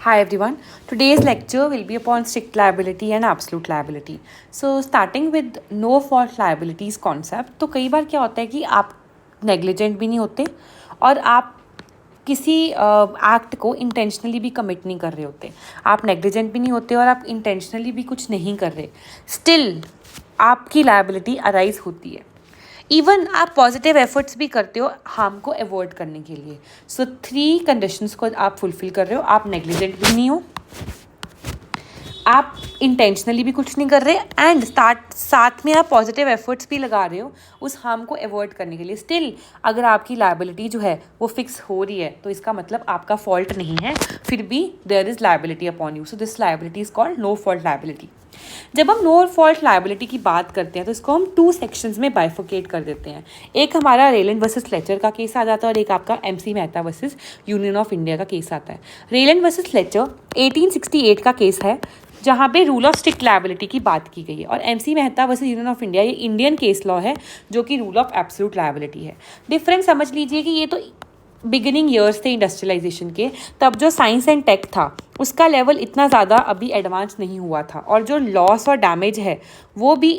Hi everyone. Today's lecture will be upon strict liability and absolute liability. So starting with no fault liabilities concept, तो कई बार क्या होता है कि आप नेग्लिजेंट भी नहीं होते और आप किसी एक्ट को इंटेंशनली भी कमिट नहीं कर रहे होते. आप नेग्लिजेंट भी नहीं होते और आप इंटेंशनली भी कुछ नहीं कर रहे. स्टिल आपकी लायबिलिटी अराइज होती है. इवन आप पॉजिटिव एफर्ट्स भी करते हो हार्म को अवॉइड करने के लिए. सो 3 कंडीशंस को आप फुलफिल कर रहे हो. आप नेग्लिजेंट भी नहीं हो, आप इंटेंशनली भी कुछ नहीं कर रहे एंड साथ में आप पॉजिटिव एफर्ट्स भी लगा रहे हो उस हार्म को अवॉइड करने के लिए. स्टिल अगर आपकी लायबिलिटी जो है वो फिक्स हो रही है तो इसका मतलब आपका फॉल्ट नहीं है, फिर भी there is liability upon you. So this liability is called no fault liability. जब हम नो फॉल्ट लायबिलिटी की बात करते हैं तो इसको हम 2 सेक्शंस में बाइफोकेट कर देते हैं. एक हमारा रेलैंड वर्सेस फ्लेचर का केस आ जाता है और एक आपका MC Mehta versus union of India का केस आता है. रेलैंड वर्सेस फ्लेचर 1868 का केस है जहाँ पे रूल ऑफ स्ट्रिक्ट लायबिलिटी की बात की गई है और MC Mehta versus union of India ये इंडियन केस लॉ है जो कि रूल ऑफ एब्सोल्यूट लायबिलिटी है. डिफरेंस समझ लीजिए कि ये तो बिगिनिंग ईयर्स थे इंडस्ट्रियलाइजेशन के, तब जो साइंस एंड टेक था उसका लेवल इतना ज़्यादा अभी एडवांस नहीं हुआ था और जो लॉस और डैमेज है वो भी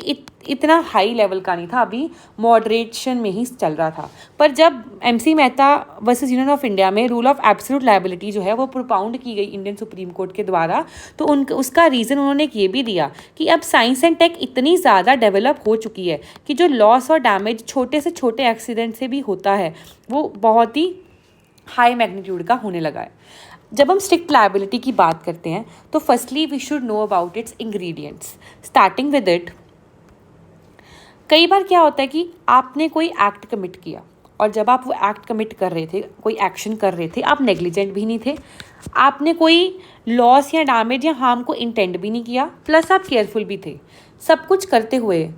इतना हाई लेवल का नहीं था, अभी मॉडरेशन में ही चल रहा था. पर जब MC Mehta versus union of India में रूल ऑफ एब्सोल्यूट लायबिलिटी जो है वो प्रोपाउंड की गई इंडियन सुप्रीम कोर्ट के द्वारा, तो उसका रीज़न उन्होंने ये भी दिया कि अब साइंस एंड टेक इतनी ज़्यादा डेवलप हो चुकी है कि जो लॉस और डैमेज छोटे से छोटे एक्सीडेंट से भी होता है वो बहुत ही हाई मैग्नीट्यूड का होने लगा है. जब हम स्ट्रिक्ट लायबिलिटी की बात करते हैं तो firstly we should know about its ingredients. Starting with it, कई बार क्या होता है कि आपने कोई एक्ट कमिट किया और जब आप वो एक्ट कमिट कर रहे थे, कोई एक्शन कर रहे थे, आप नेग्लिजेंट भी नहीं थे, आपने कोई लॉस या डैमेज या हार्म को इंटेंड भी नहीं किया, प्लस आप केयरफुल भी थे. सब कुछ करते हुए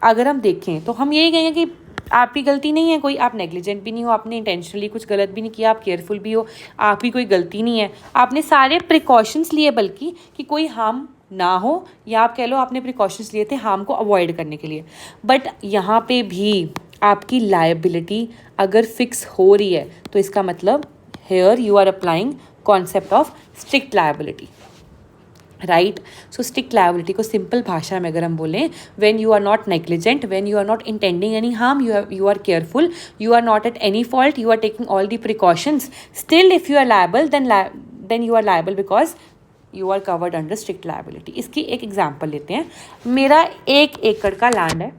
अगर हम देखें तो हम यही कहेंगे कि आपकी गलती नहीं है कोई, आप नेग्लिजेंट भी नहीं हो, आपने इंटेंशनली कुछ गलत भी नहीं किया, आप केयरफुल भी हो, आपकी कोई गलती नहीं है, आपने सारे प्रिकॉशंस लिए बल्कि कि कोई हार्म ना हो, या आप कह लो आपने प्रिकॉशंस लिए थे हार्म को अवॉइड करने के लिए. बट यहाँ पे भी आपकी लायबिलिटी अगर फिक्स हो रही है तो इसका मतलब here you are applying concept of strict liability, right. So strict liability को सिंपल भाषा में अगर हम बोलें, when you are not negligent, when you are not intending any harm, you are careful, you are not at any fault, you are taking all the precautions, still if you are liable then you are liable because you are covered under strict liability. इसकी एक example लेते हैं. मेरा 1 एकड़ का land है,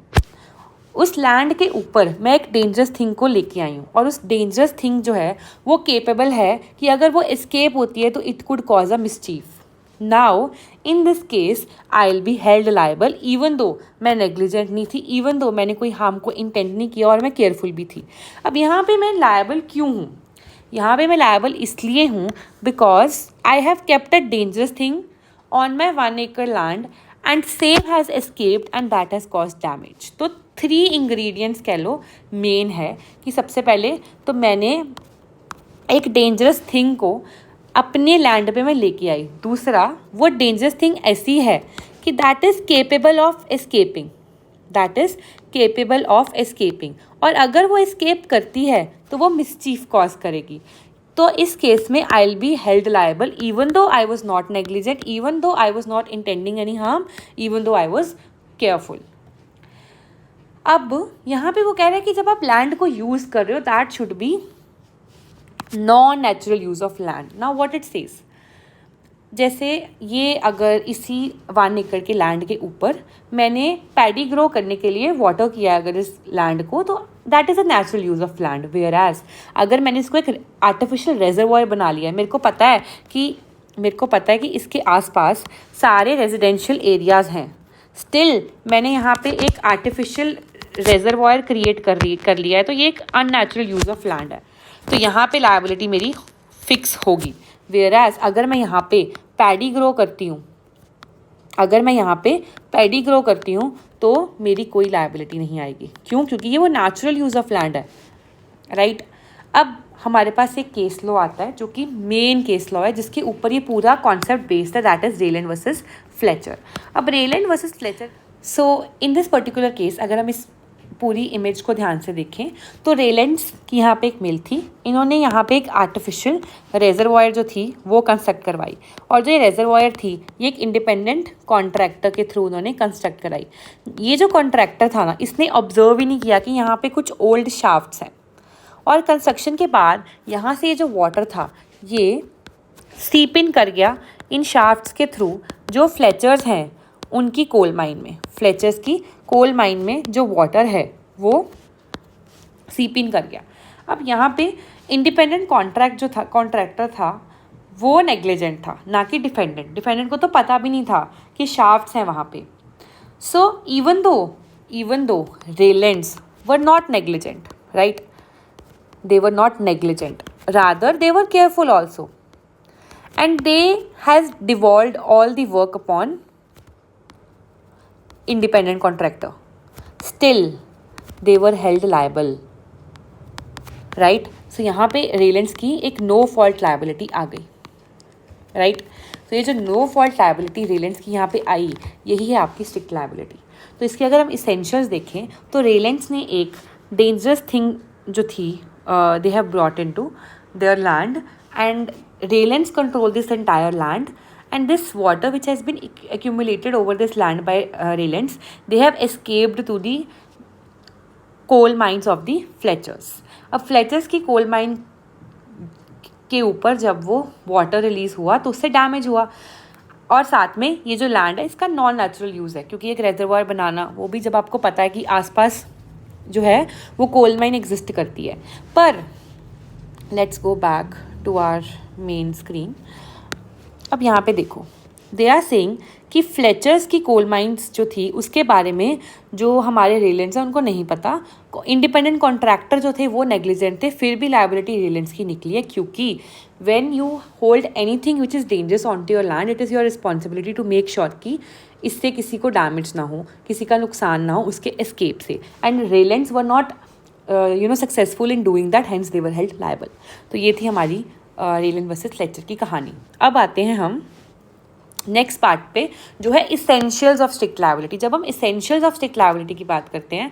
उस land के ऊपर मैं एक डेंजरस थिंग को लेके आई हूँ और उस डेंजरस थिंग जो है वो केपेबल है कि अगर वो एस्केप होती है तो it could cause a mischief. Now, in this case, I'll be held liable even though मैं नेग्लिजेंट नहीं थी, even though मैंने कोई हार्म को इंटेंट नहीं किया और मैं केयरफुल भी थी. अब यहाँ पे मैं लायबल क्यों हूँ? यहाँ पे मैं लायबल इसलिए हूँ because I have kept a dangerous thing on my 1 acre land and same has escaped and that has cause damage. तो 3 इंग्रेडिएंट्स कह लो मेन है कि सबसे पहले तो मैंने एक डेंजरस थिंग को अपने लैंड पे मैं लेके आई. दूसरा, वो डेंजरस थिंग ऐसी है कि that is capable of escaping, और अगर वो एस्केप करती है तो वो मिसचीफ कॉज करेगी. तो इस केस में I will be held liable even though I was not negligent, even though I was not intending any harm, even though I was careful. अब यहाँ पे वो कह रहे हैं कि जब आप लैंड को यूज़ कर रहे हो that should B non natural use of land. Now what it says, जैसे ये अगर इसी 1 एकड़ के लैंड के ऊपर मैंने पैडी ग्रो करने के लिए वाटर किया अगर इस लैंड को, तो that is a natural use of land. Whereas अगर मैंने इसको एक आर्टिफिशियल रेजर्वॉयर बना लिया है, मेरे को पता है कि इसके आसपास सारे रेजिडेंशियल एरियाज़ हैं, स्टिल मैंने यहाँ पे एक आर्टिफिशियल रेजर्वॉयर क्रिएट कर लिया है, तो ये एक अननेचुरल यूज़ ऑफ लैंड है. तो यहाँ पे लायबिलिटी मेरी फिक्स होगी. वेयर एज अगर मैं यहाँ पे पैडी ग्रो करती हूँ तो मेरी कोई लायबिलिटी नहीं आएगी. क्यों? क्योंकि ये वो नेचुरल यूज़ ऑफ लैंड है, राइट. अब हमारे पास एक केस लॉ आता है जो कि मेन केस लॉ है जिसके ऊपर ये पूरा कॉन्सेप्ट बेस्ड है, that is Rylands versus Fletcher. अब Rylands versus Fletcher, so in this particular case अगर हम इस पूरी इमेज को ध्यान से देखें तो रेलेंड्स की यहाँ पे एक मिल थी, इन्होंने यहाँ पे एक आर्टिफिशियल रेजरवॉयर जो थी वो कंस्ट्रक्ट करवाई, और जो ये रेजरवॉयर थी ये एक इंडिपेंडेंट कॉन्ट्रैक्टर के थ्रू उन्होंने कंस्ट्रक्ट कराई। ये जो कॉन्ट्रैक्टर था ना, इसने ऑब्जर्व ही नहीं किया कि यहाँ पे कुछ ओल्ड शाफ्ट्स हैं, और कंस्ट्रक्शन के बाद यहाँ से ये जो वाटर था ये सीप इन कर गया इन शाफ्ट्स के थ्रू जो फ्लेचर्स हैं उनकी कोल माइन में। फ्लेचर्स की कोल माइन में जो वाटर है वो सीप इन कर गया। अब यहाँ पे इंडिपेंडेंट कॉन्ट्रैक्टर था वो नेग्लिजेंट था, ना कि डिफेंडेंट को तो पता भी नहीं था कि शाफ्ट्स हैं वहाँ पे। So even though Rylands were not negligent, right, they were not negligent, rather they were careful also, and they has devolved all the work upon independent contractor. Still they were held liable, right? So यहाँ पे रेलेंड्स की एक no fault liability आ गई, right? तो ये जो no fault liability रेलेंड्स की यहाँ पे आई, यही है आपकी स्ट्रिक्ट लाइबिलिटी। तो इसके अगर हम इसेंशियल्स देखें तो रेलेंड्स ने एक डेंजरस थिंग जो थी they have brought into their land, and Raylands control this entire land, and this water which has been accumulated over this land by Raylands, they have escaped to the coal mines of the Fletchers. अब Fletchers की coal mine के ऊपर जब वो water release हुआ तो उससे damage हुआ, और साथ में ये जो लैंड है इसका नॉन नेचुरल यूज़ है, क्योंकि एक रेजरवॉयर बनाना वो भी जब आपको पता है कि आसपास जो है वो कोल माइन एग्जिस्ट करती है। पर let's go back to our main screen. अब यहाँ पे देखो, दे आर सेइंग कि फ्लेचर्स की कोल माइंस जो थी उसके बारे में जो हमारे रेलेंड्स हैं उनको नहीं पता, इंडिपेंडेंट कॉन्ट्रैक्टर जो थे वो नेग्लिजेंट थे, फिर भी लाइबिलिटी रेलेंड्स की निकली है, क्योंकि when you hold anything which is dangerous on to your land, it is your responsibility to make sure कि इससे किसी को डैमेज ना हो, किसी का नुकसान ना हो उसके एस्केप से, and Rylands were not successful in doing that, hence they were held liable. तो ये थी हमारी रेलेंड वर्सेस फ्लेचर की कहानी। अब आते हैं हम नेक्स्ट पार्ट पे जो है इसेंशियल्स ऑफ स्ट्रिक्ट लायबिलिटी। जब हम इसेंशियल्स ऑफ स्ट्रिक्ट लायबिलिटी की बात करते हैं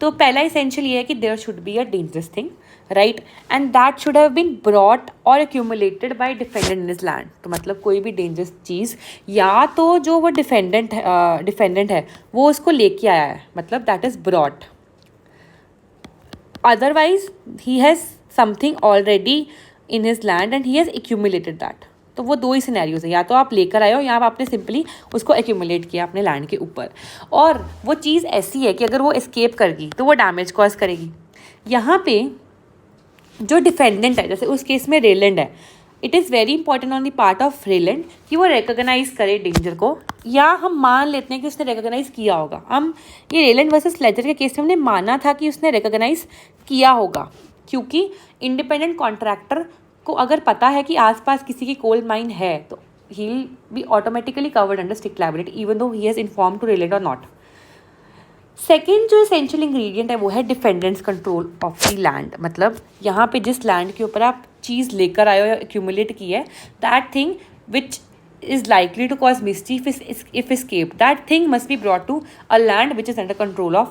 तो पहला इसेंशियल ये है कि there should be a dangerous thing, right, and that should have been brought और accumulated by defendant in his land. तो मतलब कोई भी डेंजरस चीज़ या तो जो वो डिफेंडेंट है वो उसको लेके आया है, मतलब that is brought, otherwise he has something already in his land and he has accumulated that. तो वो दो ही सिनेरियोज हैं, या तो आप लेकर आए हो या आपने सिंपली उसको एक्यूमुलेट किया अपने लैंड के ऊपर, और वो चीज़ ऐसी है कि अगर वो एस्केप कर गई तो वो डैमेज कॉज करेगी। यहाँ पे जो डिफेंडेंट है, जैसे उस केस में रेलेंड है, it is very important on the part of Ryland कि वो रिकॉग्नाइज करे डेंजर को, या हम मान लेते हैं कि उसने रिकॉग्नाइज किया होगा। हम ये रेलेंड वर्सेस फ्लेचर के केस में हमने माना था कि उसने रिकॉग्नाइज किया होगा, क्योंकि इंडिपेंडेंट कॉन्ट्रैक्टर को अगर पता है कि आसपास किसी की कोल माइन है तो he will be automatically covered under strict liability even though he has inform to Ryland और नॉट। सेकेंड जो एसेंशियल इंग्रेडिएंट है वो है defendant's control of the land. मतलब यहाँ पे जिस लैंड के ऊपर आप चीज़ लेकर आए हो या एक्यूमुलेट की है, that thing which is likely to cause mischief if escaped, that thing must be brought to a land which is under control of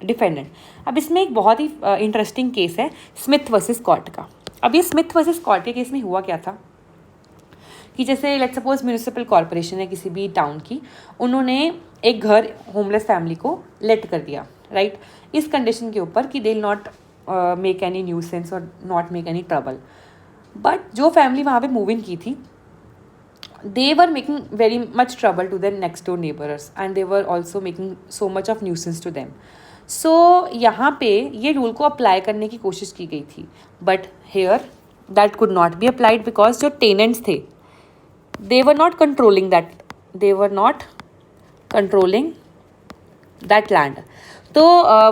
defendant. अब इसमें एक बहुत ही इंटरेस्टिंग केस है स्मिथ वर्सेस स्कॉट का। अब ये स्मिथ वर्सेस स्कॉट के केस में हुआ क्या था कि जैसे लेट्स सपोज म्यूनिसिपल कॉर्पोरेशन है किसी भी टाउन की, उन्होंने एक घर होमलेस फैमिली को लेट कर दिया, राइट, इस कंडीशन के ऊपर कि they will not make any nuisance और not make any trouble. But जो फैमिली वहाँ पे मूव इन की थी, they were making very much trouble to their next door neighbors and they were also making so much of nuisance to them. So यहाँ पे ये rule को apply करने की कोशिश की गई थी, but here that could not be applied because जो tenants थे they were not controlling that land. तो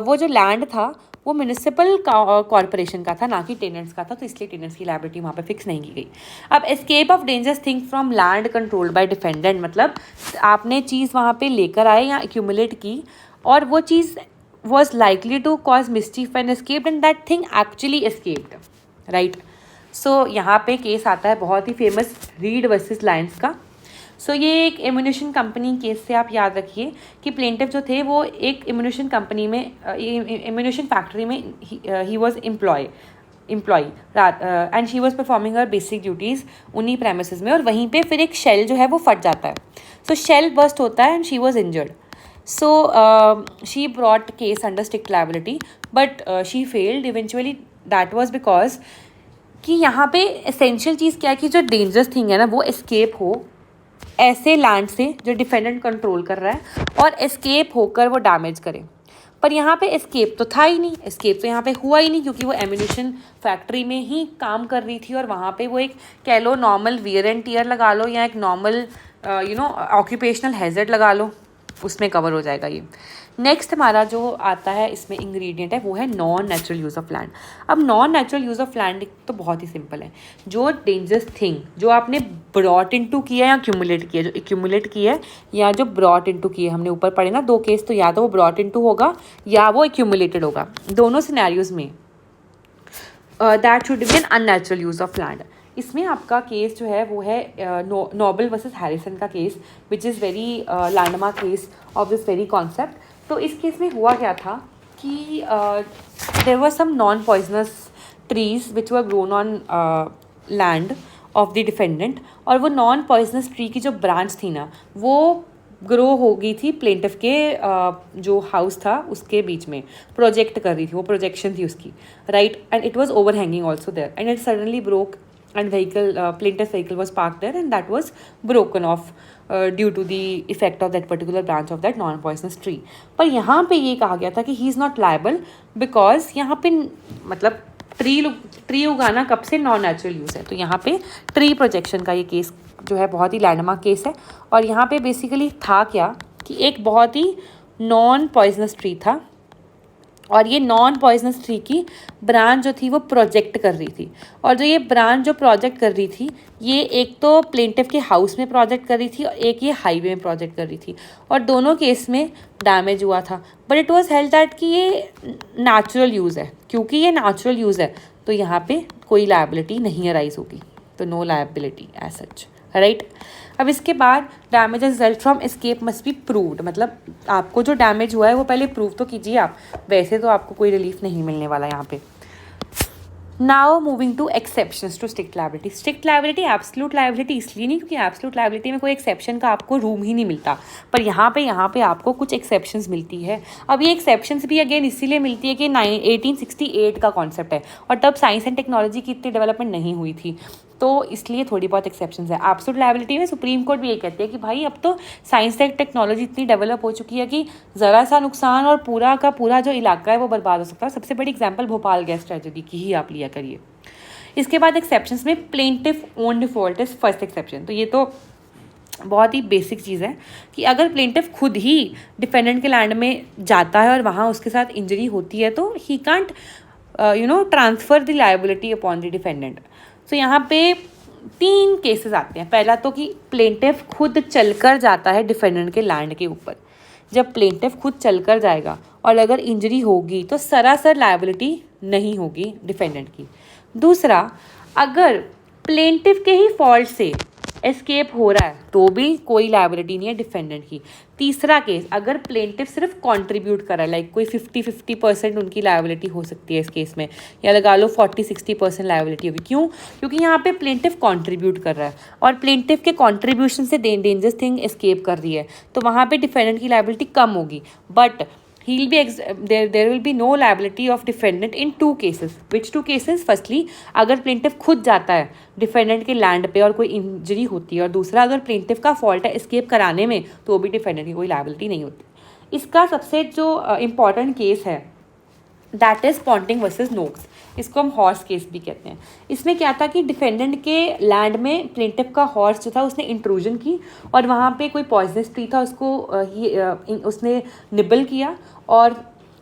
वो जो लैंड था वो म्यूनिसिपल कॉर्पोरेशन का था, ना कि टेनेंट्स का था, तो इसलिए टेनेंट्स की लायबिलिटी वहाँ पे फिक्स नहीं की गई। अब escape of dangerous thing from land controlled by defendant, मतलब आपने चीज़ वहाँ पे लेकर आए या एक्यूमुलेट की और वो चीज़ was likely to cause mischief and escaped and that thing actually escaped, right. So यहाँ पे केस आता है बहुत ही फेमस रीड वर्सेस लायंस का। सो ये एक एम्यूनेशन कंपनी केस से आप याद रखिए कि प्लेंटिफ जो थे वो एक एम्यूनेशन कंपनी में, एम्यूनेशन फैक्ट्री में ही was employ and she was performing her basic duties उन्हीं प्रेमिसेस में, और वहीं पे फिर एक शेल जो है वो फट जाता है. सो शेल बर्स्ट होता है and she was injured. So she brought case under strict liability, but she failed eventually. That was because कि यहाँ पे essential चीज़ क्या है कि जो dangerous thing है ना वो escape हो ऐसे लैंड से जो डिफेंडेंट कंट्रोल कर रहा है और escape होकर वो डैमेज करे. पर यहाँ पे escape तो था ही नहीं, escape तो यहाँ पे हुआ ही नहीं क्योंकि वो एम्यूनेशन फैक्ट्री में ही काम कर रही थी और वहाँ पे वो एक कह लो नॉर्मल वियर एंड टीयर लगा लो या एक नॉर्मल ऑक्यूपेशनल हैजर्ड लगा लो, उसमें कवर हो जाएगा ये. नेक्स्ट हमारा जो आता है इसमें इंग्रेडिएंट है वो है non natural use of land. अब non natural use of land तो बहुत ही सिंपल है. जो डेंजरस थिंग जो आपने ब्रॉट इनटू किया या एक्यूमुलेट किया, जो एक्यूमुलेट किया है या जो ब्रॉट इनटू किया, हमने ऊपर पढ़े ना 2 केस, तो या तो वो ब्रॉट इनटू होगा या वो एक्यूमुलेटेड होगा. दोनों सिनेरियोज में that should be an unnatural use of land. इसमें आपका केस जो है वो है नोबल वर्सेस हैरिसन का case, which is very landmark case of this very concept. तो इस केस में हुआ क्या था कि there were some non poisonous trees which were grown on land of the defendant, और वो नॉन पॉइजनस ट्री की जो ब्रांच थी ना वो ग्रो हो गई थी प्लेंटिफ के जो हाउस था उसके बीच में, प्रोजेक्ट कर रही थी, वो प्रोजेक्शन थी उसकी, right. And it was overhanging also there and it suddenly broke and plaintiff's vehicle was parked there and that was broken off due to the effect of that particular branch of that non-poisonous tree. पर यहाँ पे ये कहा गया था कि he is not liable because यहाँ पे मतलब ट्री उगाना कब से नॉन नेचुरल यूज़ है. तो यहाँ पे ट्री प्रोजेक्शन का ये केस जो है बहुत ही लैंडमार्क केस है. और यहाँ पे बेसिकली था क्या कि एक बहुत ही नॉन पॉइजनस ट्री था और ये नॉन पॉइजनस ट्री की ब्रांच जो थी वो प्रोजेक्ट कर रही थी, और जो ये ब्रांच जो प्रोजेक्ट कर रही थी ये एक तो प्लेंटिफ के हाउस में प्रोजेक्ट कर रही थी और एक ये हाईवे में प्रोजेक्ट कर रही थी, और दोनों केस में डैमेज हुआ था. But it was held that कि ये नेचुरल यूज़ है, क्योंकि ये नेचुरल यूज़ है तो यहाँ पे कोई लायबिलिटी नहीं अराइज होगी, तो no liability as such, right. अब इसके बाद damage result from escape must be proved, मतलब आपको जो डैमेज हुआ है वो पहले प्रूव तो कीजिए आप, वैसे तो आपको कोई रिलीफ नहीं मिलने वाला यहाँ पे. Now moving to exceptions to strict liability. Strict liability absolute liability इसलिए नहीं क्योंकि एब्सोल्यूट लायबिलिटी में कोई एक्सेप्शन का आपको रूम ही नहीं मिलता, पर यहाँ पे आपको कुछ एक्सेप्शंस मिलती है. अब ये एक्सेप्शंस भी अगेन इसीलिए मिलती है कि 1868 का कॉन्सेप्ट है और तब साइंस एंड टेक्नोलॉजी की इतनी डेवलपमेंट नहीं हुई थी, तो इसलिए थोड़ी बहुत एक्सेप्शंस है. एब्सोल्यूट लायबिलिटी में सुप्रीम कोर्ट भी ये कहती है कि भाई अब तो साइंस एंड टेक्नोलॉजी इतनी डेवलप हो चुकी है कि ज़रा सा नुकसान और पूरा का पूरा जो इलाका है वो बर्बाद हो सकता है. सबसे बड़ी एग्जांपल भोपाल गैस ट्रेजेडी की ही आप लिया करिए. इसके बाद एक्सेप्शंस में plaintiff own default is first exception. तो ये तो बहुत ही बेसिक चीज़ है कि अगर प्लेंटिफ खुद ही डिफेंडेंट के लैंड में जाता है और वहाँ उसके साथ इंजरी होती है तो he can't transfer the liability upon the defendant. तो यहाँ पे 3 केसेस आते हैं. पहला तो कि प्लेंटिफ खुद चलकर जाता है डिफेंडेंट के लैंड के ऊपर. जब प्लेंटिफ खुद चलकर जाएगा और अगर इंजरी होगी तो सरासर लायबिलिटी नहीं होगी डिफेंडेंट की. दूसरा, अगर प्लेंटिफ के ही फॉल्ट से एस्केप हो रहा है तो भी कोई लायबिलिटी नहीं है डिफेंडेंट की. तीसरा केस, अगर प्लेंटिफ सिर्फ कंट्रीब्यूट कर रहा है, लाइक कोई 50-50% उनकी लायबिलिटी हो सकती है इस केस में, या लगा लो 40-60% लायबिलिटी होगी. क्यों? क्योंकि यहाँ पे प्लेंटिफ कंट्रीब्यूट कर रहा है और प्लेंटिफ के कंट्रीब्यूशन से डेंजरस थिंग एस्केप कर रही है, तो वहाँ पे डिफेंडेंट की लायबिलिटी कम होगी. But there will be no liability of defendant in 2 cases. Which 2 cases? Firstly, अगर प्लेंटिफ खुद जाता है डिफेंडेंट के लैंड पे और कोई इंजरी होती है, और दूसरा अगर प्लेंटिफ का फॉल्ट है एस्केप कराने में तो भी डिफेंडेंट की कोई लायबिलिटी नहीं होती. इसका सबसे जो इम्पॉर्टेंट केस है दैट इज़ पॉन्टिंग वर्सेस नोक्स. इसको हम हॉर्स केस भी कहते हैं. इसमें क्या था कि डिफेंडेंट के लैंड में प्लेंटिफ का हॉर्स जो था उसने इंट्रूजन की और वहाँ पे कोई पॉइजनस ट्री था, उसको उसने निबल किया और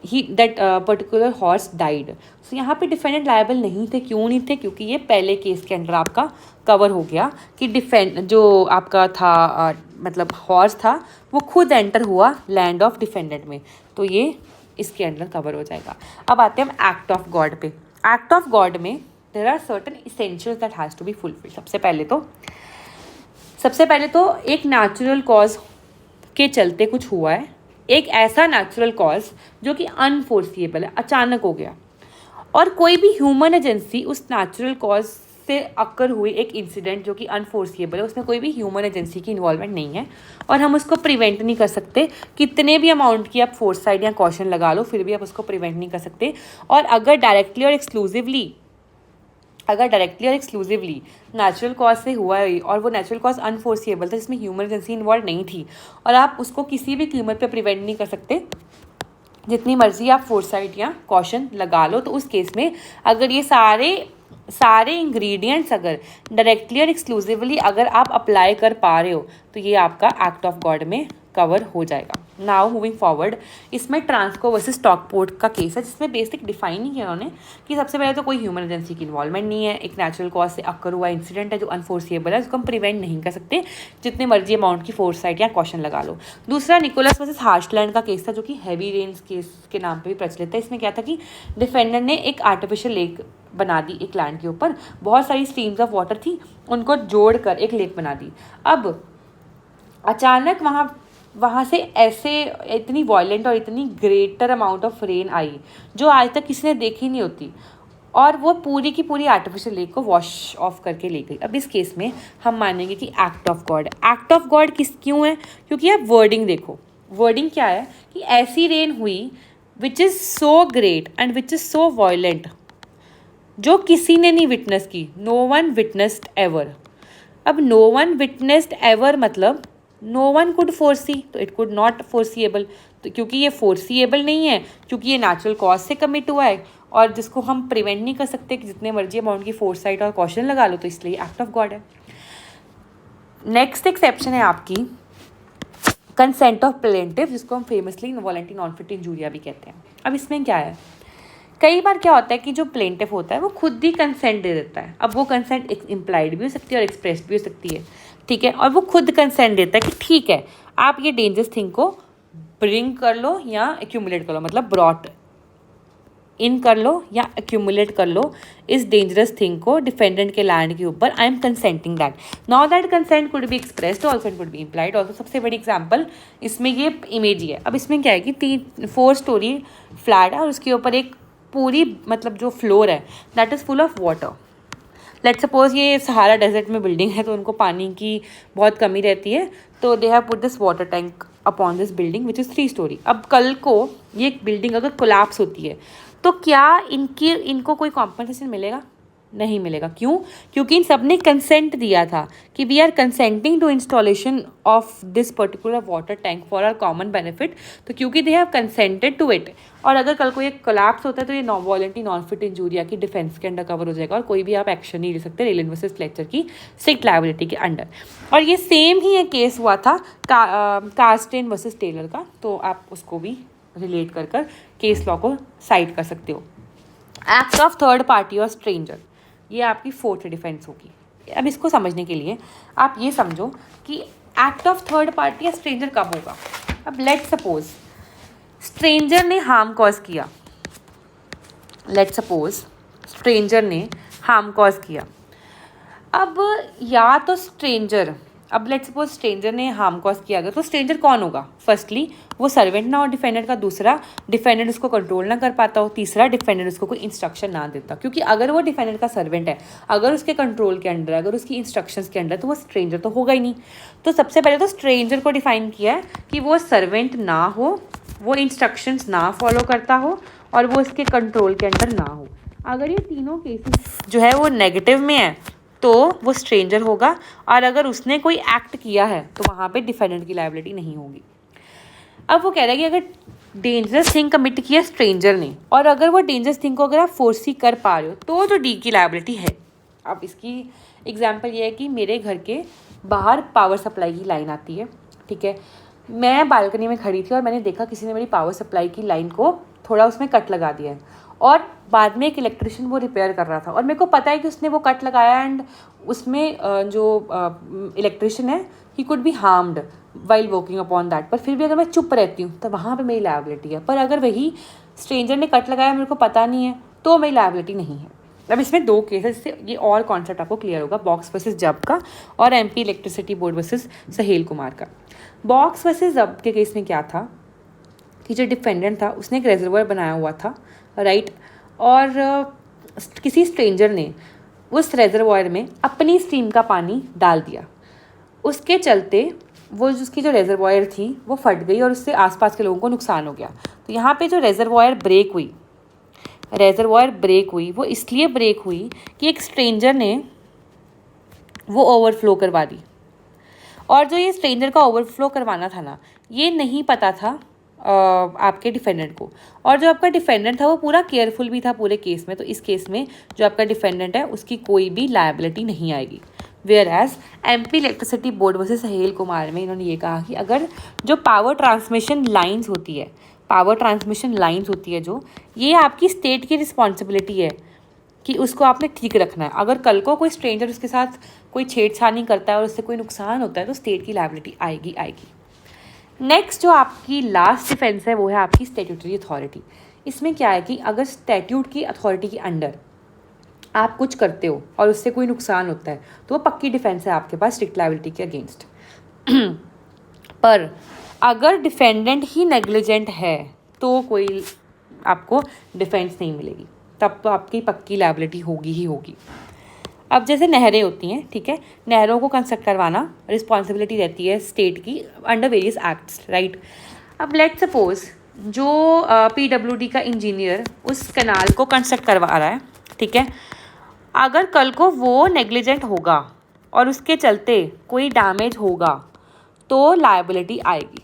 दैट पर्टिकुलर हॉर्स डाइड. सो यहाँ पे डिफेंडेंट लायबल नहीं थे. क्यों नहीं थे? क्योंकि ये पहले केस के अंडर आपका कवर हो गया कि जो आपका था मतलब हॉर्स था वो खुद एंटर हुआ लैंड ऑफ डिफेंडेंट में, तो ये इसके अंडर कवर हो जाएगा. अब आते हैं हम एक्ट ऑफ गॉड पे. एक्ट ऑफ गॉड में there are certain essentials that has to be fulfilled. सबसे सबसे पहले तो एक नेचुरल कॉज के चलते कुछ हुआ है, एक ऐसा नेचुरल कॉज जो कि अनफोर्सिएबल है, अचानक हो गया, और कोई भी ह्यूमन एजेंसी उस नेचुरल कॉज से अकर हुई एक इंसिडेंट जो कि अनफोर्सिएबल है, उसमें कोई भी ह्यूमन एजेंसी की इन्वॉल्वमेंट नहीं है और हम उसको प्रिवेंट नहीं कर सकते। कितने भी अमाउंट की आप फोर्स साइड या कॉशन लगा लो, फिर भी आप उसको प्रिवेंट नहीं कर सकते। और अगर डायरेक्टली और एक्सक्लूसिवली नेचुरल कॉज से हुआ है और वो नेचुरल कॉज अनफोर्सिएबल था, जिसमें ह्यूमन एजेंसी इन्वॉल्व नहीं थी, और आप उसको किसी भी कीमत पे प्रिवेंट नहीं कर सकते, जितनी मर्जी आप फोरसाइट या कॉशन लगा लो, तो उस केस में अगर ये सारे इंग्रेडिएंट्स अगर डायरेक्टली और एक्सक्लूसिवली अगर आप अप्लाई कर पा रहे हो, तो ये आपका एक्ट ऑफ गॉड में कवर हो जाएगा। नाउ मूविंग फॉरवर्ड, इसमें ट्रांसको वर्सेस स्टॉकपोर्ट का केस है, जिसमें बेसिक डिफाइन ही किया उन्होंने कि सबसे पहले तो कोई ह्यूमन एजेंसी की इन्वॉल्वमेंट नहीं है, एक नेचुरल कॉज से अकर हुआ इंसिडेंट है जो अनफोर्सिएबल है, उसको हम प्रिवेंट नहीं कर सकते जितने मर्जी अमाउंट की फोरसाइट या कॉशन लगा लो। दूसरा निकोलस वर्सेस हार्शलैंड का केस था, जो कि हैवी रेन्स केस के नाम पर भी प्रचलित है। इसमें क्या था कि डिफेंडर ने एक आर्टिफिशियल लेक बना दी, एक लैंड के ऊपर बहुत सारी स्ट्रीम्स ऑफ वाटर थी, उनको जोड़कर एक लेक बना दी। अब अचानक वहाँ से ऐसे इतनी वॉयलेंट और इतनी ग्रेटर अमाउंट ऑफ रेन आई जो आज तक किसी ने देखी नहीं होती, और वो पूरी की पूरी आर्टिफिशियल लेक को वॉश ऑफ करके ले गई। अब इस केस में हम मानेंगे कि act of God. Act of God क्यों है? क्योंकि आप वर्डिंग देखो, वर्डिंग क्या है कि ऐसी रेन हुई which is so great and which is so violent जो किसी ने नहीं विटनेस की, नो वन विटनेस्ड एवर। अब नो वन विटनेस्ड एवर मतलब नो वन कुड फोर्सी, तो इट कुड नॉट फोर्सिएबल। तो क्योंकि ये फोर्सिएबल नहीं है, क्योंकि ये नेचुरल कॉज से कमिट हुआ है और जिसको हम प्रिवेंट नहीं कर सकते कि जितने मर्जी अमाउंट की फोरसाइट और कॉशन लगा लो, तो इसलिए एक्ट ऑफ गॉड है। नेक्स्ट एक्सेप्शन है आपकी कंसेंट ऑफ प्लेंटिव, जिसको हम famously involuntary non fit injuria भी कहते हैं। अब इसमें क्या है, कई बार क्या होता है कि जो प्लेंटिव होता है वो खुद ही कंसेंट दे देता है। अब वो कंसेंट इम्प्लाइड भी हो सकती है और एक्सप्रेस्ड भी हो सकती है, ठीक है, और वो खुद कंसेंट देता है कि ठीक है आप ये डेंजरस थिंग को ब्रिंग कर लो या एक्यूमुलेट कर लो, मतलब ब्रॉट इन कर लो या एक्यूमुलेट कर लो इस डेंजरस थिंग को डिफेंडेंट के लैंड के ऊपर। I am consenting that. Now that consent could be expressed also, it could be implied also. सबसे बड़ी एग्जांपल इसमें ये इमेज ही है। अब इसमें क्या है कि 4 स्टोरी फ्लैट है और उसके ऊपर एक पूरी मतलब जो फ्लोर है that is full of water. Let suppose ये सहारा डेजर्ट में बिल्डिंग है, तो उनको पानी की बहुत कमी रहती है, तो they have put this water tank upon this building which is 3 story. अब कल को ये बिल्डिंग अगर कोलैप्स होती है तो क्या इनको कोई कॉम्पनसेशन मिलेगा? नहीं मिलेगा। क्यों? क्योंकि इन सब ने कंसेंट दिया था कि we are consenting to installation of this particular water tank for our common benefit. तो क्योंकि they have consented to it, और अगर कल को ये कोलैप्स होता है तो ये वॉलंटरी नॉन फिट इंजूरिया की डिफेंस के अंडर कवर हो जाएगा और कोई भी आप एक्शन नहीं ले सकते रेलन वर्सेस फ्लेचर की स्ट्रिक्ट लायबिलिटी के अंडर। और ये सेम ही एक केस हुआ था कार्स्टेन वर्सेस टेलर का, तो आप उसको भी रिलेट कर केस लॉ को साइड कर सकते हो। एक्ट ऑफ थर्ड पार्टी और स्ट्रेंजर, ये आपकी 4th डिफेंस होगी। अब इसको समझने के लिए आप ये समझो कि एक्ट ऑफ थर्ड पार्टी या स्ट्रेंजर कब होगा। अब लेट सपोज स्ट्रेंजर ने हार्म कॉज किया, अब या तो स्ट्रेंजर, अब लेट सपोज स्ट्रेंजर ने हार्म कॉज किया अगर, तो स्ट्रेंजर कौन होगा? फर्स्टली वो सर्वेंट ना हो डिफेंडेंट का, दूसरा डिफेंडेंट उसको कंट्रोल ना कर पाता हो, तीसरा डिफेंडेंट उसको कोई इंस्ट्रक्शन ना देता। क्योंकि अगर वो डिफेंडेंट का सर्वेंट है, अगर उसके कंट्रोल के अंडर, अगर उसकी इंस्ट्रक्शंस के अंडर, तो वो स्ट्रेंजर तो होगा ही नहीं। तो सबसे पहले तो स्ट्रेंजर को डिफाइन किया है कि वो सर्वेंट ना हो, वो इंस्ट्रक्शंस ना फॉलो करता हो और वो इसके कंट्रोल के अंडर ना हो। अगर ये तीनों केसेस जो है वो नेगेटिव में है तो वो स्ट्रेंजर होगा, और अगर उसने कोई एक्ट किया है तो वहाँ पे डिफेंडेंट की लायबिलिटी नहीं होगी। अब वो कह रहा है कि अगर डेंजरस थिंग कमिट किया स्ट्रेंजर ने, और अगर वो डेंजरस थिंग को अगर आप फोर्सी कर पा रहे हो तो जो डी की लायबिलिटी है। अब इसकी एग्जांपल ये है कि मेरे घर के बाहर पावर सप्लाई की लाइन आती है, ठीक है, मैं बालकनी में खड़ी थी और मैंने देखा किसी ने मेरी पावर सप्लाई की लाइन को थोड़ा उसमें कट लगा दिया है, और बाद में एक इलेक्ट्रिशियन वो रिपेयर कर रहा था और मेरे को पता है कि उसने वो कट लगाया एंड उसमें जो इलेक्ट्रिशियन है he could be harmed while working upon that. पर फिर भी अगर मैं चुप रहती हूँ तो वहाँ पे मेरी लायबिलिटी है। पर अगर वही स्ट्रेंजर ने कट लगाया मेरे को पता नहीं है तो मेरी लायबिलिटी नहीं है। अब इसमें 2 केसेस, इससे ये और कॉन्सेप्ट आपको क्लियर होगा, बॉक्स वर्सेस जब का और MP electricity board versus Sahel Kumar का। बॉक्स वर्सेस जब के केस में क्या था कि जो डिफेंडेंट था उसने एक रेजर्वायर बनाया हुआ था, राइट, और किसी स्ट्रेंजर ने उस रेजर्वायर में अपनी स्ट्रीम का पानी डाल दिया। उसके चलते वो उसकी जो रेजर्वायर थी वो फट गई और उससे आसपास के लोगों को नुकसान हो गया। तो यहाँ पे जो रेजर्वायर ब्रेक हुई वो इसलिए ब्रेक हुई कि एक स्ट्रेंजर ने वो ओवरफ्लो करवा दी, और जो ये स्ट्रेंजर का ओवरफ्लो करवाना था ना, ये नहीं पता था आपके डिफेंडेंट को, और जो आपका डिफेंडेंट था वो पूरा केयरफुल भी था पूरे केस में। तो इस केस में जो आपका डिफेंडेंट है उसकी कोई भी लायबिलिटी नहीं आएगी। Whereas MP electricity board versus Sahel Kumar में इन्होंने ये कहा कि अगर जो पावर ट्रांसमिशन लाइंस होती है जो, ये आपकी स्टेट की रिस्पॉन्सिबिलिटी है कि उसको आपने ठीक रखना है। अगर कल को कोई स्ट्रेंजर उसके साथ कोई छेड़छाड़ करता है और उससे कोई नुकसान होता है तो स्टेट की लायबिलिटी आएगी। नेक्स्ट जो आपकी लास्ट डिफेंस है वो है आपकी स्टैट्यूटरी अथॉरिटी। इसमें क्या है कि अगर स्टैट्यूट की अथॉरिटी के अंडर आप कुछ करते हो और उससे कोई नुकसान होता है तो वो पक्की डिफेंस है आपके पास स्ट्रिक्ट लायबिलिटी के अगेंस्ट। पर अगर डिफेंडेंट ही नेग्लिजेंट है तो कोई आपको डिफेंस नहीं मिलेगी, तब तो आपकी पक्की लायबिलिटी होगी। अब जैसे नहरें होती हैं, ठीक है, नहरों को कंस्ट्रक्ट करवाना रिस्पॉन्सिबिलिटी रहती है स्टेट की अंडर वेरियस एक्ट्स, राइट। अब लेट सपोज जो पीडब्ल्यूडी का इंजीनियर उस कैनाल को कंस्ट्रक्ट करवा रहा है, ठीक है, अगर कल को वो नेग्लिजेंट होगा और उसके चलते कोई डैमेज होगा तो लायबिलिटी आएगी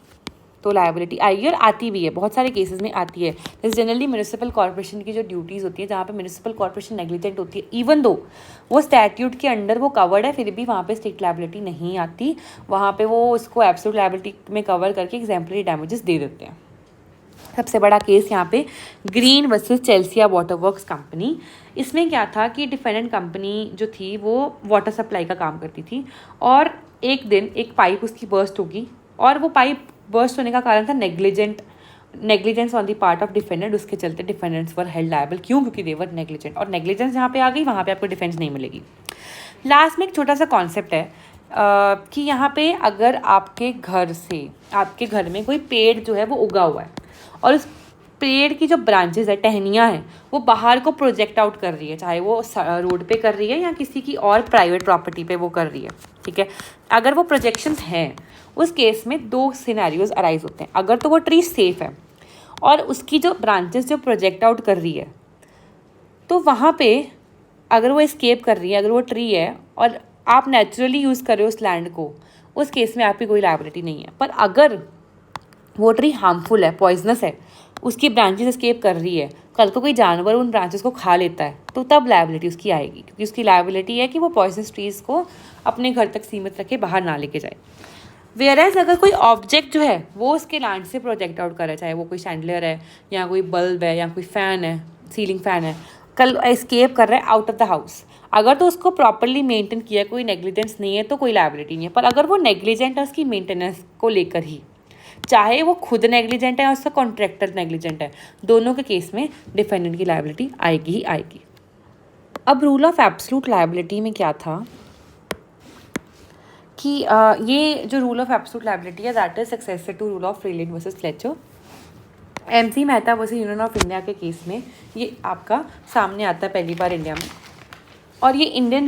और आती भी है, बहुत सारे केसेस में आती है। जैसे जनरली म्यूनिसिपल कॉर्पोरेशन की जो ड्यूटीज़ होती है, जहाँ पे म्यूनिसिपल कॉर्पोरेशन नेग्लिजेंट होती है, इवन दो वो स्टैट्यूट के अंडर वो कवर्ड है, फिर भी वहाँ पे स्ट्रिक्ट लायबिलिटी नहीं आती, वहाँ पे वो उसको एब्सोल्यूट लायबिलिटी में कवर करके एग्जाम्पलरी डैमेजेस दे देते हैं। सबसे बड़ा केस यहाँ पे green versus Chelsea water works company. इसमें क्या था कि डिफेंडेंट कंपनी जो थी वो वाटर सप्लाई का काम करती थी, और एक दिन एक पाइप उसकी बर्स्ट होगी, और वो पाइप बर्स्ट होने का कारण था negligence on the part of defendant. उसके चलते डिफेंडेंट्स वर हेल्ड लायबल। क्यों? क्योंकि दे वर नेग्लिजेंट, और नेग्लिजेंस जहाँ पे आ गई वहाँ पे आपको डिफेंस नहीं मिलेगी। लास्ट में एक छोटा सा कॉन्सेप्ट है कि यहाँ पे अगर आपके घर में कोई पेड़ जो है वो उगा हुआ है और उस पेड़ की जो ब्रांचेस है, टहनियाँ हैं, वो बाहर को प्रोजेक्ट आउट कर रही है, चाहे वो रोड पे कर रही है या किसी की और प्राइवेट प्रॉपर्टी पे वो कर रही है, ठीक है। अगर वो प्रोजेक्शंस हैं, उस केस में 2 सिनेरियोज अराइज होते हैं। अगर तो वो ट्री सेफ है और उसकी जो ब्रांचेस जो प्रोजेक्ट आउट कर रही है, तो वहाँ पे अगर वो एस्केप कर रही है, अगर वो ट्री है और आप नेचुरली यूज़ कर रहे हो उस लैंड को, उस केस में आपकी कोई लायबिलिटी नहीं है। पर अगर वो ट्री हार्मफुल है, पॉइजनस है, उसकी ब्रांचेस एस्केप कर रही है, कल को कोई जानवर उन ब्रांचेस को खा लेता है, तो तब लायबिलिटी उसकी आएगी, क्योंकि उसकी लायबिलिटी है कि वो पॉइजनस ट्रीज़ को अपने घर तक सीमित रखे, बाहर ना लेके जाए। वेयरएज अगर कोई ऑब्जेक्ट जो है वो उसके लैंड से प्रोजेक्ट आउट कर रहा है, चाहे वो कोई शैंडलियर है या कोई बल्ब है या कोई फ़ैन है, सीलिंग फ़ैन है, कल एस्केप कर रहा है आउट ऑफ द हाउस, अगर तो उसको प्रॉपरली मेंटेन किया, कोई नेग्लिजेंस नहीं है, तो कोई लायबिलिटी नहीं है। पर अगर वो नेग्लिजेंट है उसकी मेंटेनेंस को लेकर ही, चाहे वो खुद नेग्लिजेंट है और उसका कॉन्ट्रैक्टर नेग्लिजेंट है, दोनों के केस में डिफेंडेंट की लायबिलिटी आएगी ही आएगी। अब रूल ऑफ एब्सोल्यूट लायबिलिटी में क्या था कि ये जो रूल ऑफ एब्सोल्यूट लायबिलिटी है, that is successor to rule of Freeland versus Fletcher. MC Mehta versus union of India के केस में ये आपका सामने आता है पहली बार इंडिया में, और ये Indian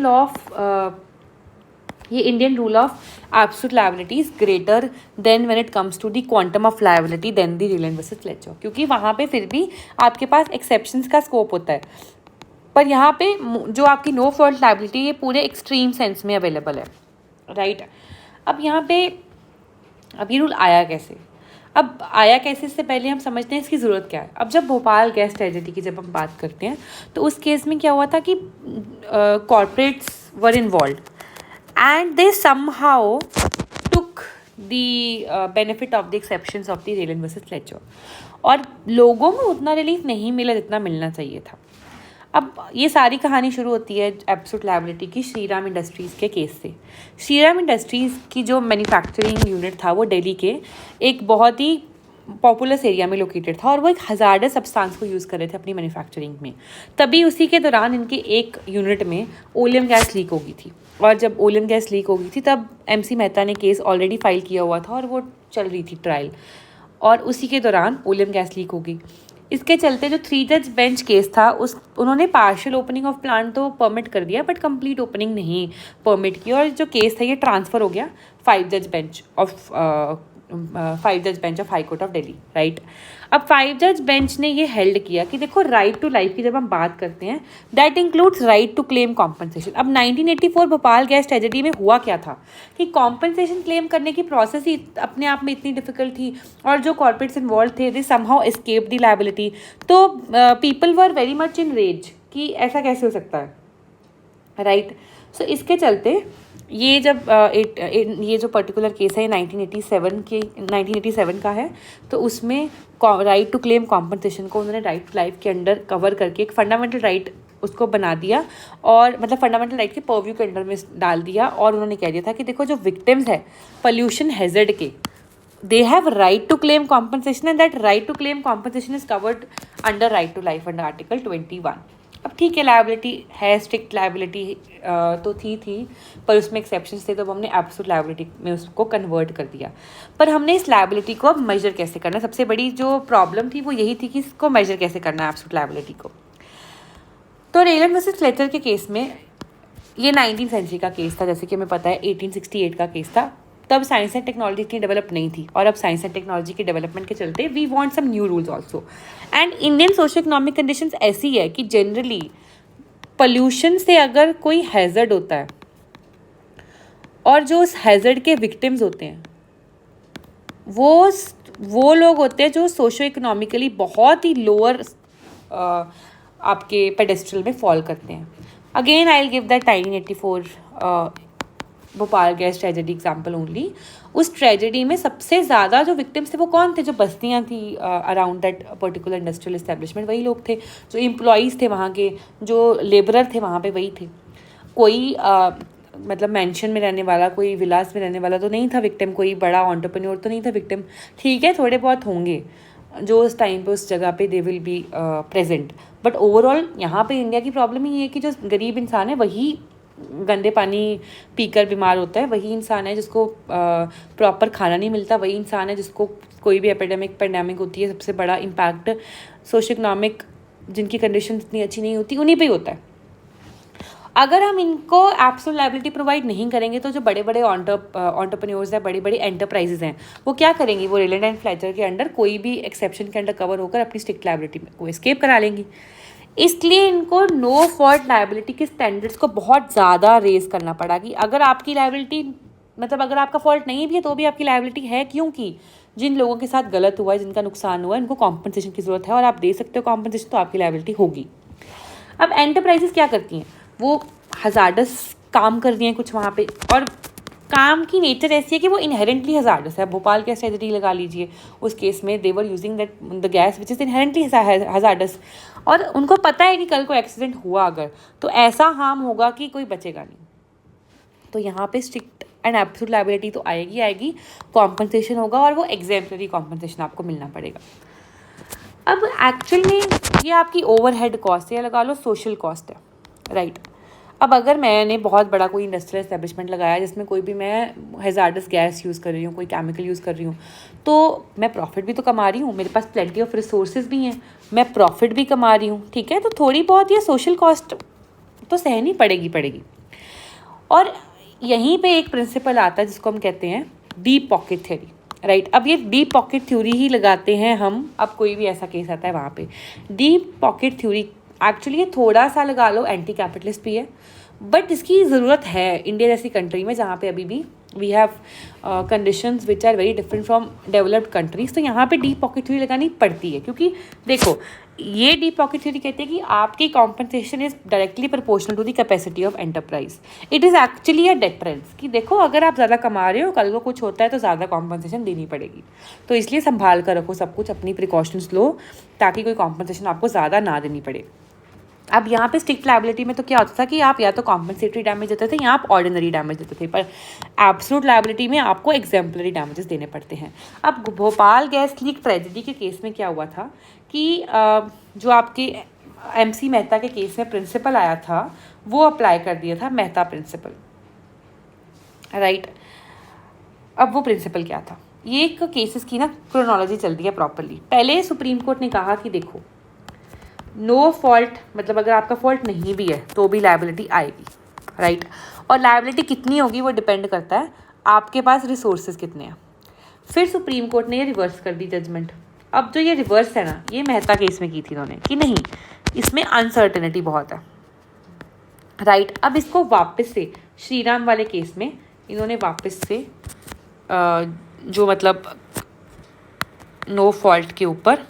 rule of absolute liability is greater than when it comes to the quantum of liability than the Freeland versus Fletcher, क्योंकि वहाँ पे फिर भी आपके पास एक्सेप्शंस का स्कोप होता है। पर यहाँ पे जो आपकी नो फॉल्ट लायबिलिटी ये पूरे एक्सट्रीम सेंस में अवेलेबल है, राइट। अब यहाँ पे अब ये रूल आया कैसे? इससे पहले हम समझते हैं इसकी ज़रूरत क्या है। अब जब भोपाल गैस ट्रेजेडी की जब हम बात करते हैं तो उस केस में क्या हुआ था कि corporates were involve and they somehow took the benefit of the exceptions of the Freeland versus Fletcher, और लोगों में उतना रिलीफ नहीं मिला जितना मिलना चाहिए था। अब ये सारी कहानी शुरू होती है एब्सोल्यूट लायबिलिटी की श्रीराम इंडस्ट्रीज़ के केस से। श्रीराम इंडस्ट्रीज़ की जो मैन्युफैक्चरिंग यूनिट था वो दिल्ली के एक बहुत ही पॉपुलस एरिया में लोकेटेड था और वो एक हज़ार्डस सब्सटेंस को यूज़ कर रहे थे अपनी मैन्युफैक्चरिंग में। तभी उसी के दौरान इनके एक यूनिट में ओलियम गैस लीक हो गई थी, और जब ओलियम गैस लीक हो गई थी तब MC मेहता ने केस ऑलरेडी फाइल किया हुआ था और वो चल रही थी ट्रायल, और उसी के दौरान ओलियम गैस लीक हो गई। इसके चलते जो 3 जज बेंच केस था उन्होंने पार्शियल ओपनिंग ऑफ प्लांट तो परमिट कर दिया बट कंप्लीट ओपनिंग नहीं परमिट की, और जो केस था ये ट्रांसफ़र हो गया 5 जज bench of high court of Delhi, right. अब 5 जज बेंच ने ये हेल्ड किया कि देखो राइट टू लाइफ की जब हम बात करते हैं that includes right to claim compensation. अब 1984 भोपाल गैस ट्रेजेडी में हुआ क्या था कि कॉम्पनसेशन क्लेम करने की प्रोसेस ही अपने आप में इतनी डिफिकल्ट थी, और जो कॉर्पोरेट्स इन्वॉल्व थे they somehow escape the liability. तो people were very much in rage कि ऐसा कैसे हो सकता है, राइट। सो इसके चलते ये जब ये जो पर्टिकुलर केस है 1987 का है, तो उसमें राइट टू क्लेम कॉम्पनसेशन को उन्होंने राइट टू लाइफ के अंडर कवर करके एक फंडामेंटल राइट उसको बना दिया, और मतलब फंडामेंटल राइट के पर्व्यू के अंडर में डाल दिया, और उन्होंने कह दिया था कि देखो जो विक्टिम्स है पोल्यूशन हैजर्ड के, they have right to claim compensation and that right to claim compensation is covered under right to life under article 21। अब ठीक है, लायबिलिटी है, स्ट्रिक्ट लायबिलिटी तो थी पर उसमें एक्सेप्शंस थे, तो हमने एब्सोल्यूट लायबिलिटी में उसको कन्वर्ट कर दिया। पर हमने इस लायबिलिटी को अब मेजर कैसे करना, सबसे बड़ी जो प्रॉब्लम थी वो यही थी कि इसको मेजर कैसे करना है एब्सोल्यूट लायबिलिटी को। तो रेलन वर्सेस फ्लेचर के केस में ये 19वीं सेंचुरी का केस था, जैसे कि हमें पता है 1868 का केस था। तब साइंस एंड टेक्नोलॉजी इतनी डेवलप नहीं थी, और अब साइंस एंड टेक्नोलॉजी के डेवलपमेंट के चलते we want some new rules also. And Indian socio economic conditions ऐसी है कि जनरली पोल्यूशन से अगर कोई हैजर्ड होता है और जो उस हैजर्ड के विक्टिम्स होते हैं वो लोग होते हैं जो सोशो इकोनॉमिकली बहुत ही लोअर आपके पेडेस्ट्रल में फॉल करते हैं। Again I will give that 1984 Bhopal gas tragedy example only. उस ट्रेजेडी में सबसे ज़्यादा जो विक्टिम्स थे वो कौन थे, जो बस्तियाँ थी around that particular industrial establishment, वही लोग थे, जो एम्प्लॉयज़ थे वहाँ के, जो लेबरर थे वहाँ पे वही थे। कोई मतलब मेंशन में रहने वाला, कोई विलास में रहने वाला तो नहीं था विक्टिम, कोई बड़ा एंटरप्रेन्योर तो नहीं था विक्टिम। ठीक है, थोड़े बहुत होंगे जो उस टाइम पे उस जगह पे they will be present, but overall यहाँ पे इंडिया की प्रॉब्लम ही है कि जो गरीब इंसान है वही गंदे पानी पीकर बीमार होता है, वही इंसान है जिसको प्रॉपर खाना नहीं मिलता, वही इंसान है जिसको कोई भी पेंडेमिक होती है, सबसे बड़ा इम्पैक्ट सोशो इकोनॉमिक जिनकी कंडीशन इतनी अच्छी नहीं होती उन्हीं पे ही होता है। अगर हम इनको एब्सोल्यूट लायबिलिटी प्रोवाइड नहीं करेंगे तो जो बड़े बड़े एंटरप्रेन्योर्स हैं, बड़ी बड़ी एंटरप्राइजेज हैं, वो क्या करेंगी, वो रेलन एंड फ्लेचर के अंडर कोई भी एक्सेप्शन के अंडर कवर होकर अपनी स्ट्रिक्ट लायबिलिटी को एस्केप करा लेंगी। इसलिए इनको नो फॉल्ट लायबिलिटी के स्टैंडर्ड्स को बहुत ज़्यादा रेज करना पड़ा कि अगर आपकी लायबिलिटी मतलब अगर आपका फॉल्ट नहीं भी है तो भी आपकी लायबिलिटी है, क्योंकि जिन लोगों के साथ गलत हुआ है, जिनका नुकसान हुआ है, उनको कॉम्पनसेशन की ज़रूरत है और आप दे सकते हो कॉम्पनसेशन, तो आपकी लायबिलिटी होगी। अब एंटरप्राइजेस क्या करती हैं, वो हज़ार्डस काम कर रही हैं कुछ वहाँ पे, और काम की नेचर ऐसी है कि वो इनहेरेंटली हज़ार्डस है। भोपाल गैस ट्रेजेडी लगा लीजिए, उस केस में they were using that the gas which is inherently hazardous, और उनको पता है कि कल को एक्सीडेंट हुआ अगर तो ऐसा हार्म होगा कि कोई बचेगा नहीं। तो यहाँ पे स्ट्रिक्ट एंड एब्सोल्यूट लायबिलिटी तो आएगी, कॉम्पनसेशन होगा और वो एग्जेम्पलरी कॉम्पनसेशन आपको मिलना पड़ेगा। अब एक्चुअल में ये आपकी ओवरहेड कॉस्ट है या लगा लो सोशल कॉस्ट है, राइट। अब अगर मैंने बहुत बड़ा कोई इंडस्ट्रियल एस्टेब्लिशमेंट लगाया जिसमें कोई भी मैं हैज़ार्डस गैस यूज़ कर रही हूँ, कोई केमिकल यूज़ कर रही हूँ, तो मैं प्रॉफिट भी तो कमा रही हूँ, मेरे पास प्लेंटी ऑफ रिसोर्सेज भी हैं, मैं प्रॉफिट भी कमा रही हूँ, ठीक है। तो थोड़ी बहुत ये सोशल कॉस्ट तो सहनी पड़ेगी। और यहीं पे एक प्रिंसिपल आता है जिसको हम कहते हैं डीप पॉकेट थ्योरी, राइट। अब ये डीप पॉकेट थ्योरी ही लगाते हैं हम, अब कोई भी ऐसा केस आता है वहाँ पे डीप पॉकेट थ्योरी एक्चुअली ये थोड़ा सा लगा लो एंटी कैपिटलिस्ट भी है, बट इसकी ज़रूरत है इंडिया जैसी कंट्री में जहाँ पे अभी भी we have conditions which are very different from developed countries. तो यहाँ पे डीप पॉकेट थ्योरी लगानी पड़ती है, क्योंकि देखो ये डीप पॉकेट थ्योरी कहते हैं कि आपकी compensation is directly proportional to the capacity of enterprise. It is actually a difference कि देखो अगर आप ज़्यादा कमा रहे हो, कल को कुछ होता है तो ज़्यादा कॉम्पनसेशन देनी पड़ेगी, तो इसलिए संभाल कर रखो सब कुछ, अपनी प्रिकॉशंस लो ताकि कोई कॉम्पनसेशन आपको ज़्यादा ना देनी पड़े। अब यहाँ पे स्ट्रिक्ट लायबिलिटी में तो क्या होता था कि आप या तो कॉम्पनसेटरी डैमेज देते थे या आप ऑर्डिनरी डैमेज देते थे, पर एब्सोल्यूट लायबिलिटी में आपको एग्जाम्पलरी डैमेजेस देने पड़ते हैं। अब भोपाल गैस लीक ट्रेजेडी के केस में क्या हुआ था कि जो आपके MC मेहता के केस में प्रिंसिपल आया था वो अप्लाई कर दिया था मेहता प्रिंसिपल, राइट। अब वो प्रिंसिपल क्या था, ये एक केसेस की ना क्रोनोलॉजी चल रही है प्रॉपरली। पहले सुप्रीम कोर्ट ने कहा कि देखो नो फॉल्ट मतलब अगर आपका फॉल्ट नहीं भी है तो भी लायबिलिटी आएगी, राइट। और लायबिलिटी कितनी होगी वो डिपेंड करता है आपके पास रिसोर्सेज कितने हैं। फिर सुप्रीम कोर्ट ने ये रिवर्स कर दी जजमेंट। अब जो ये रिवर्स है ना, ये मेहता केस में की थी इन्होंने कि नहीं इसमें अनसर्टेनिटी बहुत है, राइट। अब इसको वापस से श्रीराम वाले केस में इन्होंने वापस से जो मतलब नो फॉल्ट के ऊपर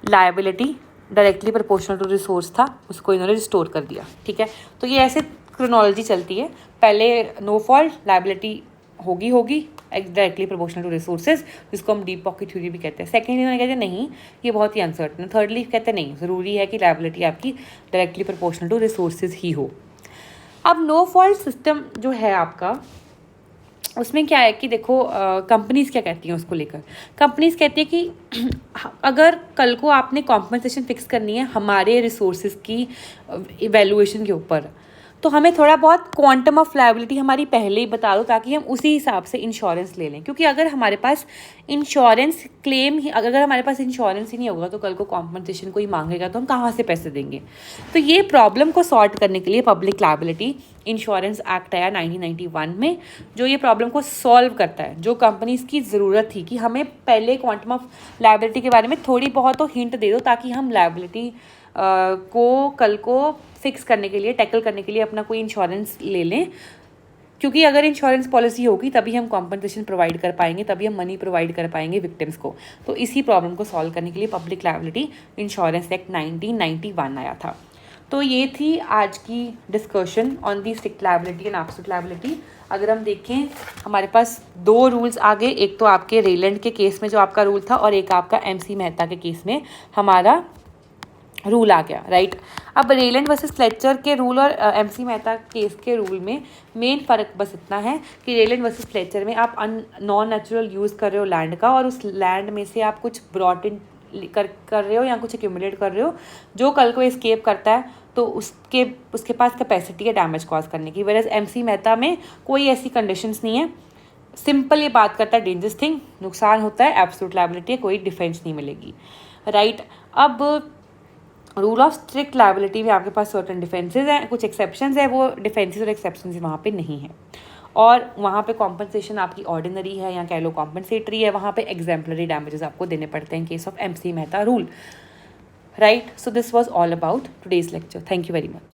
liability directly proportional to resource था उसको इन्होंने रिस्टोर कर दिया, ठीक है। तो ये ऐसे क्रोनोलॉजी चलती है, पहले नो फॉल्ट लायबिलिटी होगी डायरेक्टली प्रोपोर्शनल टू रिसोर्सेज, जिसको हम डीप पॉकेट थ्योरी भी कहते हैं। सेकेंडली इन्होंने कहते हैं नहीं ये बहुत ही अनसर्टन है। थर्डली कहते हैं नहीं ज़रूरी है कि लायबिलिटी आपकी डायरेक्टली प्रोपोर्शनल टू रिसोर्सेज ही हो। अब नो फॉल्ट सिस्टम जो है आपका उसमें क्या है कि देखो कंपनीज़ क्या कहती हैं उसको लेकर। कंपनीज़ कहती है कि अगर कल को आपने कॉम्पनसेशन फिक्स करनी है हमारे रिसोर्सेज की इवैल्यूएशन के ऊपर, तो हमें थोड़ा बहुत क्वांटम ऑफ लायबिलिटी हमारी पहले ही बता दो ताकि हम उसी हिसाब से इंश्योरेंस ले लें। क्योंकि अगर हमारे पास इंश्योरेंस क्लेम ही अगर हमारे पास इंश्योरेंस ही नहीं होगा तो कल को कॉम्पनसेशन कोई मांगेगा तो हम कहाँ से पैसे देंगे। तो ये प्रॉब्लम को सॉर्ट करने के लिए पब्लिक लायबिलिटी इंश्योरेंस एक्ट आया 1991 में, जो ये प्रॉब्लम को सॉल्व करता है। जो कंपनीज़ की ज़रूरत थी कि हमें पहले क्वांटम ऑफ लायबिलिटी के बारे में थोड़ी बहुत तो हिंट दे दो ताकि हम लायबिलिटी को कल को फिक्स करने के लिए टैकल करने के लिए अपना कोई इंश्योरेंस ले लें। क्योंकि अगर इंश्योरेंस पॉलिसी होगी तभी हम कॉम्पनसेशन प्रोवाइड कर पाएंगे, तभी हम मनी प्रोवाइड कर पाएंगे विक्टिम्स को। तो इसी प्रॉब्लम को सॉल्व करने के लिए पब्लिक लायबिलिटी इंश्योरेंस एक्ट 1991 आया था। तो ये थी आज की discussion on the strict liability and absolute liability. अगर हम देखें हमारे पास दो रूल्स आ गए, एक तो आपके रेलैंड के केस में जो आपका रूल था और एक आपका MC मेहता के केस में हमारा रूल आ गया, राइट। अब रेलैंड वर्सेस फ्लेचर के रूल और MC मेहता केस के रूल में मेन फ़र्क बस इतना है कि रेलैंड वर्सेस फ्लेचर में आप नॉन नेचुरल यूज़ कर रहे हो लैंड का और उस लैंड में से आप कुछ ब्रॉट इन कर रहे हो या कुछ एक्यूमुलेट कर रहे हो जो कल को एस्केप करता है तो उसके पास कैपेसिटी है डैमेज कॉज करने की। वेयर MC मेहता में कोई ऐसी कंडीशंस नहीं है, सिंपल ये बात करता है डेंजरस थिंग नुकसान होता है, एब्सोल्यूट लायबिलिटी है, कोई डिफेंस नहीं मिलेगी, राइट। अब रूल ऑफ स्ट्रिक्ट लायबिलिटी में आपके पास सर्टन डिफेंसेस हैं, कुछ एक्सेप्शंस है, वो डिफेंसेस और एक्सेप्शंस वहाँ पे नहीं है। और वहाँ पे कॉम्पनसेशन आपकी ऑर्डिनरी है या कह लो कॉम्पनसेटरी है, वहाँ पे एग्जाम्पलरी डैमेजेस आपको देने पड़ते हैं in case of MC Mehta rule, right. So this was all about today's lecture. Thank you very much.